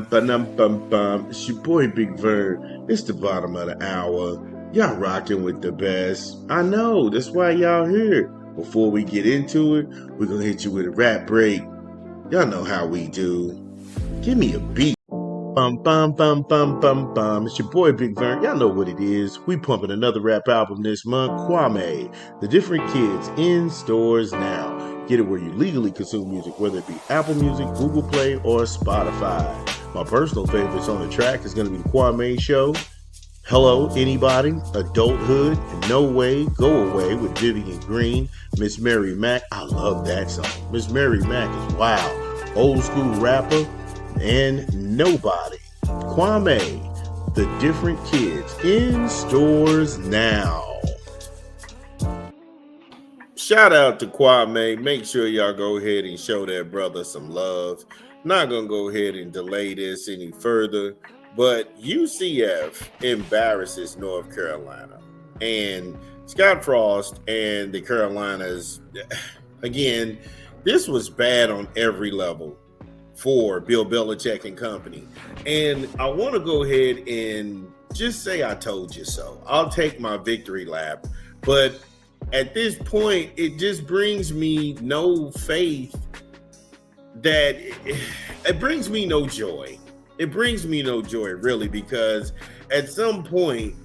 Ba-dum-bum-bum. It's your boy Big Vern. It's the bottom of the hour. Y'all rocking with the best. I know, that's why y'all here. Before we get into it, we're gonna hit you with a rap break. Y'all know how we do. Give me a beat. Bum bum bum bum bum bum. It's your boy Big Vern. Y'all know what it is. We pumping another rap album this month. Kwame. The Different Kids in stores now. Get it where you legally consume music, whether it be Apple Music, Google Play, or Spotify. My personal favorites on the track is going to be the Kwame Show, Hello Anybody, Adulthood, No Way, Go Away with Vivian Green, Miss Mary Mack. I love that song. Miss Mary Mack is wild. Old school rapper, and Nobody. Kwame, The Different Kids in stores now. Shout out to Kwame. Make sure y'all go ahead and show that brother some love. Not going to go ahead and delay this any further, but UCF embarrasses North Carolina. And Scott Frost and the Carolinas, again, this was bad on every level for Bill Belicheck and company. And I want to go ahead and just say I told you so. I'll take my victory lap. But at this point, it just brings me no faith that it brings me no joy. It brings me no joy, really, because at some point,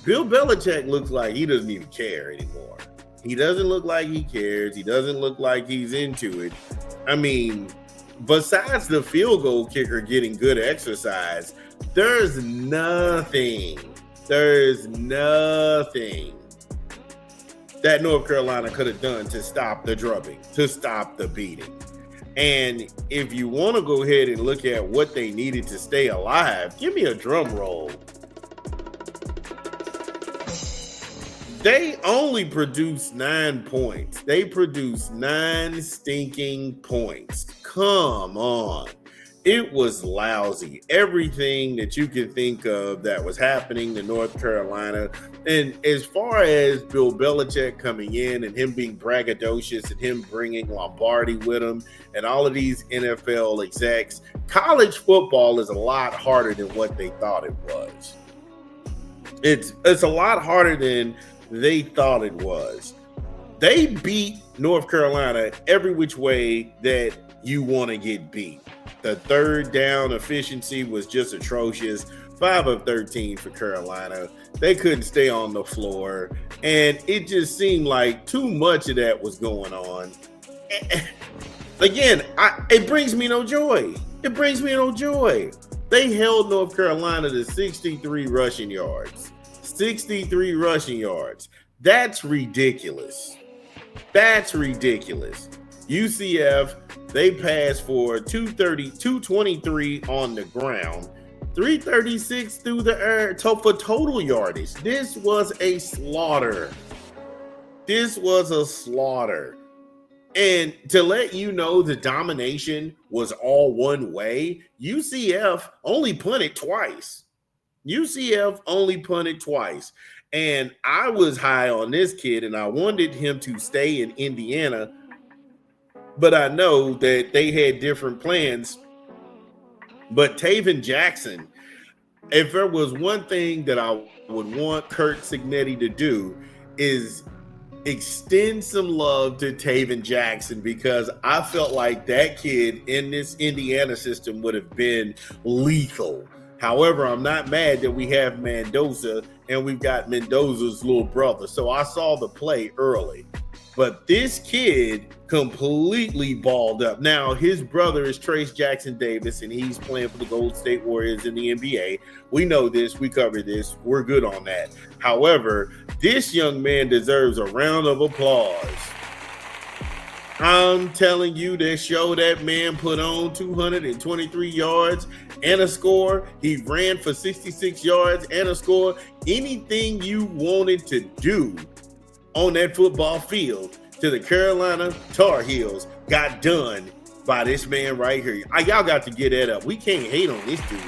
Bill Belichick looks like he doesn't even care anymore. He doesn't look like he cares. He doesn't look like he's into it. I mean, besides the field goal kicker getting good exercise, there's nothing that North Carolina could have done to stop the drubbing, to stop the beating. And if you want to go ahead and look at what they needed to stay alive, give me a drum roll. They only produced 9 points. They produced 9 stinking points. Come on. It was lousy. Everything that you can think of that was happening to North Carolina. And as far as Bill Belichick coming in and him being braggadocious and him bringing Lombardi with him and all of these NFL execs, college football is a lot harder than what they thought it was. It's a lot harder than they thought it was. They beat North Carolina every which way that you want to get beat. The third down efficiency was just atrocious. 5 of 13 for Carolina. They couldn't stay on the floor. And it just seemed like too much of that was going on. Again, it brings me no joy. It brings me no joy. They held North Carolina to 63 rushing yards. 63 rushing yards. That's ridiculous. That's ridiculous. UCF, they passed for 223 on the ground, 336 through the air for total yardage. This was a slaughter. This was a slaughter. And to let you know the domination was all one way, UCF only punted twice. UCF only punted twice. And I was high on this kid, and I wanted him to stay in Indiana. But I know that they had different plans. But Taven Jackson, if there was one thing that I would want Kurt Signetti to do, is extend some love to Taven Jackson, because I felt like that kid in this Indiana system would have been lethal. However, I'm not mad that we have Mendoza and we've got Mendoza's little brother. So I saw the play early. But this kid completely balled up. Now, his brother is Trace Jackson Davis, and he's playing for the Golden State Warriors in the NBA. We know this. We cover this. We're good on that. However, this young man deserves a round of applause. I'm telling you, that show that man put on 223 yards and a score. He ran for 66 yards and a score. Anything you wanted to do on that football field to the Carolina Tar Heels got done by this man right here. Y'all got to get that up. We can't hate on this dude.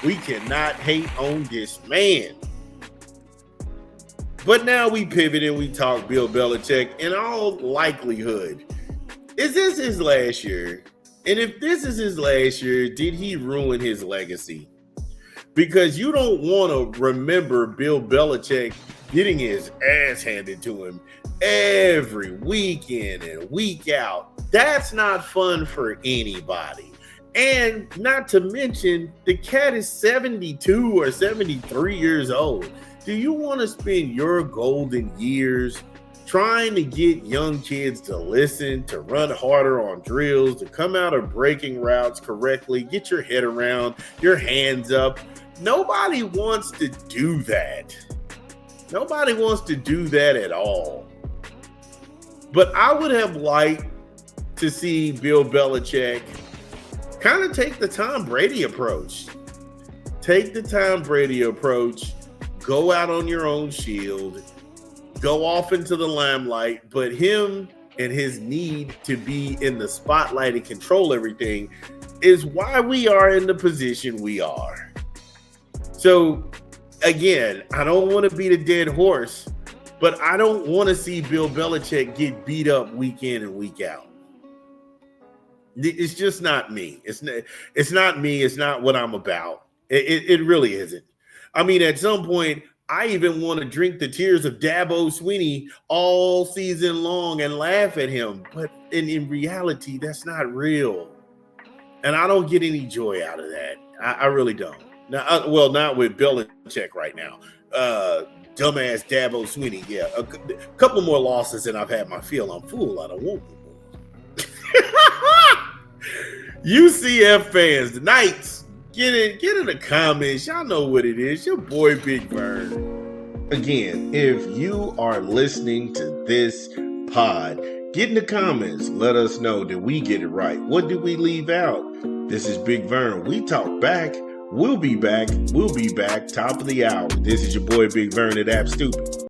We cannot hate on this man. But now we pivot and we talk Bill Belichick. In all likelihood, is this his last year? And if this is his last year, did he ruin his legacy? Because you don't want to remember Bill Belichick getting his ass handed to him every week in and week out. That's not fun for anybody. And not to mention, the cat is 72 or 73 years old. Do you want to spend your golden years trying to get young kids to listen, to run harder on drills, to come out of breaking routes correctly, get your head around, your hands up? Nobody wants to do that. Nobody wants to do that at all. But I would have liked to see Bill Belichick kind of take the Tom Brady approach. Take the Tom Brady approach, go out on your own shield, go off into the limelight, but him and his need to be in the spotlight and control everything is why we are in the position we are. So, again, I don't want to beat a dead horse, but I don't want to see Bill Belichick get beat up week in and week out. It's just not me. It's not me. It's not what I'm about. It really isn't. I mean, at some point, I even want to drink the tears of Dabo Swinney all season long and laugh at him. But in reality, that's not real. And I don't get any joy out of that. I really don't. Now, well, not with Belichick right now. Dumbass Dabo Swinney. Yeah, a couple more losses and I've had my fill. I'm full. I don't want more. UCF fans, the Knights, get in the comments. Y'all know what it is. Your boy Big Vern. Again, if you are listening to this pod, get in the comments. Let us know that we get it right. What did we leave out? This is Big Vern. We talk back. We'll be back. We'll be back. Top of the hour. This is your boy Big Vern at App Stupid.